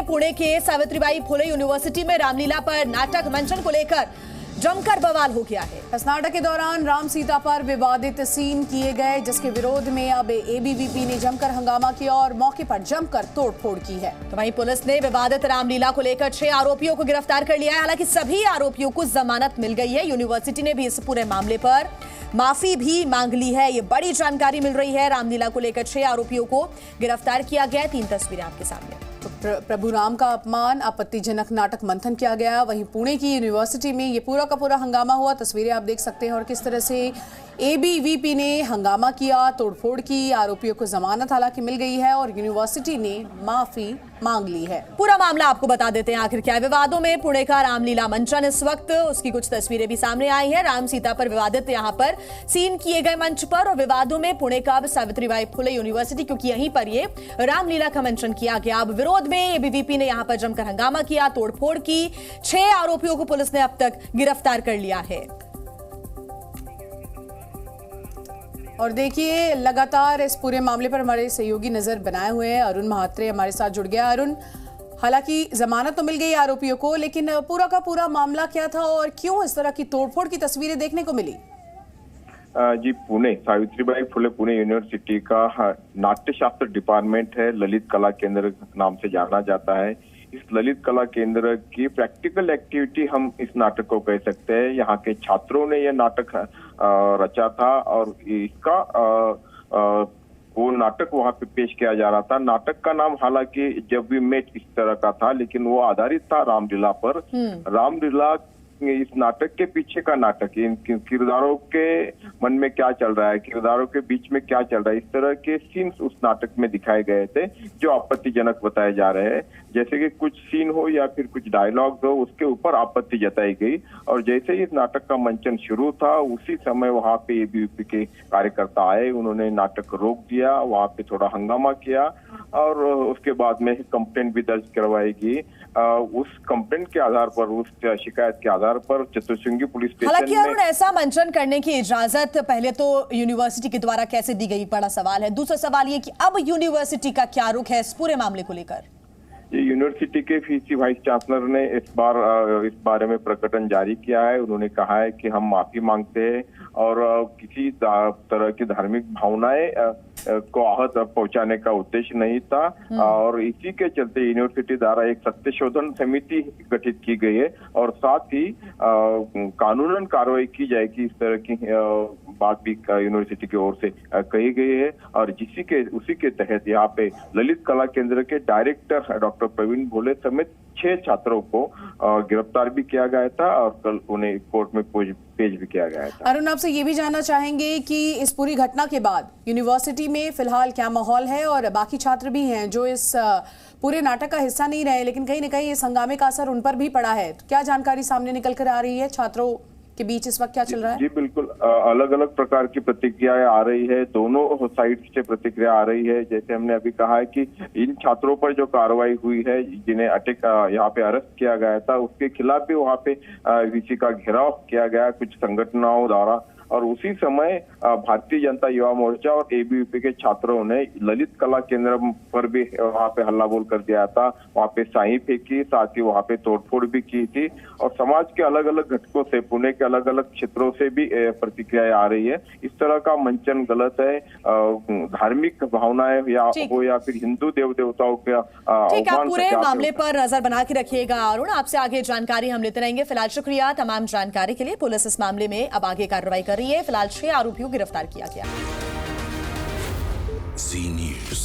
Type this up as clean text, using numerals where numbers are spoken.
पुणे के सावित्रीबाई फुले यूनिवर्सिटी में रामलीला पर नाटक मंचन को लेकर जमकर बवाल हो गया है। इस नाटक के दौरान राम सीता पर विवादित सीन किए गए, जिसके विरोध में अब एबीवीपी ने जमकर हंगामा किया और मौके पर जमकर तोड़फोड़ की है। तो वहीं पुलिस ने विवादित रामलीला को लेकर 6 आरोपियों को गिरफ्तार कर लिया है। हालांकि सभी आरोपियों को जमानत मिल गई है। यूनिवर्सिटी ने भी इस पूरे मामले पर माफी भी मांग ली है। ये बड़ी जानकारी मिल रही है। रामलीला को लेकर 6 आरोपियों को गिरफ्तार किया गया है। 3 तस्वीरें आपके सामने। तो प्रभु राम का अपमान, आपत्तिजनक नाटक मंथन किया गया। वहीं पुणे की यूनिवर्सिटी में ये पूरा का पूरा हंगामा हुआ। तस्वीरें आप देख सकते हैं और किस तरह से एबीवीपी ने हंगामा किया, तोड़फोड़ की। आरोपियों को जमानत हालांकि मिल गई है और यूनिवर्सिटी ने माफी मांग ली है। पूरा मामला आपको बता देते हैं आखिर क्या है। विवादों में पुणे का रामलीला मंचन, इस वक्त उसकी कुछ तस्वीरें भी सामने आई है। राम सीता पर विवादित यहां पर सीन किए गए मंच पर, और विवादों में पुणे का सावित्रीबाई फुले यूनिवर्सिटी, क्योंकि यहीं पर ये रामलीला का मंचन किया गया। अब विरोध में एबीवीपी ने यहां पर जमकर हंगामा किया, तोड़फोड़ की। 6 आरोपियों को पुलिस ने अब तक गिरफ्तार कर लिया है। और देखिए, लगातार इस पूरे मामले पर हमारे सहयोगी नजर बनाए हुए हैं। अरुण महात्रे हमारे साथ जुड़ गया। अरुण, हालांकि जमानत तो मिल गई आरोपियों को, लेकिन पूरा का पूरा मामला क्या था और क्यों इस तरह की तोड़फोड़ की तस्वीरें देखने को मिली? जी, पुणे सावित्रीबाई फुले पुणे यूनिवर्सिटी का नाट्यशास्त्र डिपार्टमेंट है, ललित कला केंद्र नाम से जाना जाता है। इस ललित कला केंद्र की प्रैक्टिकल एक्टिविटी हम इस नाटक को कह सकते हैं। यहाँ के छात्रों ने यह नाटक रचा था और इसका वो नाटक वहाँ पे पेश किया जा रहा था। नाटक का नाम हालांकि जब वी मेट इस तरह का था, लेकिन वो आधारित था रामलीला पर। रामलीला इस नाटक के पीछे का नाटक, इन किरदारों के मन में क्या चल रहा है, किरदारों के बीच में क्या चल रहा है, इस तरह के सीन्स उस नाटक में दिखाए गए थे जो आपत्तिजनक बताए जा रहे हैं। जैसे कि कुछ सीन हो या फिर कुछ डायलॉग्स हो, उसके ऊपर आपत्ति जताई गई। और जैसे ही इस नाटक का मंचन शुरू था, उसी समय वहां पे एबीवीपी के कार्यकर्ता आए, उन्होंने नाटक रोक दिया, वहां पे थोड़ा हंगामा किया और उसके बाद में कंप्लेंट भी दर्ज करवाई गई। उस कंप्लेंट के आधार पर, उस शिकायत के आधार पर चतुर्श्रृंगी पुलिस स्टेशन में ऐसा मंचन करने की इजाजत पहले तो यूनिवर्सिटी के द्वारा कैसे दी गई, बड़ा सवाल है। दूसरा सवाल ये कि अब यूनिवर्सिटी का क्या रुख है इस पूरे मामले को लेकर? ये यूनिवर्सिटी के वीसी वाइस चांसलर ने इस बारे में प्रकटन जारी किया है। उन्होंने कहा है कि हम माफी मांगते हैं और किसी तरह की धार्मिक भावनाएं को आहत पहुंचाने का उद्देश्य नहीं था। और इसी के चलते यूनिवर्सिटी द्वारा एक सत्य शोधन समिति गठित की गई है और साथ ही कानूनन कार्रवाई की जाएगी। इस तरह की बात भी यूनिवर्सिटी की ओर से कही गई है। और उसी के तहत यहाँ पे ललित कला केंद्र के डायरेक्टर डॉक्टर प्रवीण भोले समेत 6 छात्रों को गिरफ्तार भी किया गया था और कल उन्हें कोर्ट में पेश भी किया गया था। अरुण, आपसे ये भी जानना चाहेंगे कि इस पूरी घटना के बाद यूनिवर्सिटी में फिलहाल क्या माहौल है, और बाकी छात्र भी हैं जो इस पूरे नाटक का हिस्सा नहीं रहे, लेकिन कहीं न कहीं इस हंगामे का असर उन पर भी पड़ा है। तो क्या जानकारी सामने निकल कर आ रही है? छात्रों के बीच इस वक्त क्या चल रहा है? जी बिल्कुल, अलग अलग प्रकार की प्रतिक्रियाएं आ रही है, दोनों साइड से प्रतिक्रिया आ रही है। जैसे हमने अभी कहा है कि इन छात्रों पर जो कार्रवाई हुई है, जिन्हें यहाँ पे अरेस्ट किया गया था, उसके खिलाफ भी वहाँ पे वीसी का घेराव किया गया कुछ संगठनों द्वारा। और उसी समय भारतीय जनता युवा मोर्चा और एबीवीपी के छात्रों ने ललित कला केंद्र पर भी वहाँ पे हल्ला बोल कर दिया था, वहाँ पे साई फेंकी, साथ ही वहाँ पे तोड़फोड़ भी की थी। और समाज के अलग अलग घटकों से, पुणे के अलग अलग क्षेत्रों से भी प्रतिक्रियाएं आ रही है। इस तरह का मंचन गलत है। धार्मिक भावनाएं या फिर हिंदू देव देवताओं के आप पूरे मामले पर नजर बना के रखिएगा अरुण। आपसे आगे जानकारी हम लेते रहेंगे। फिलहाल शुक्रिया तमाम जानकारी के लिए। पुलिस इस मामले में अब आगे कार्रवाई कर रही है। फिलहाल 6 आरोपियों को गिरफ्तार किया गया। Zee News।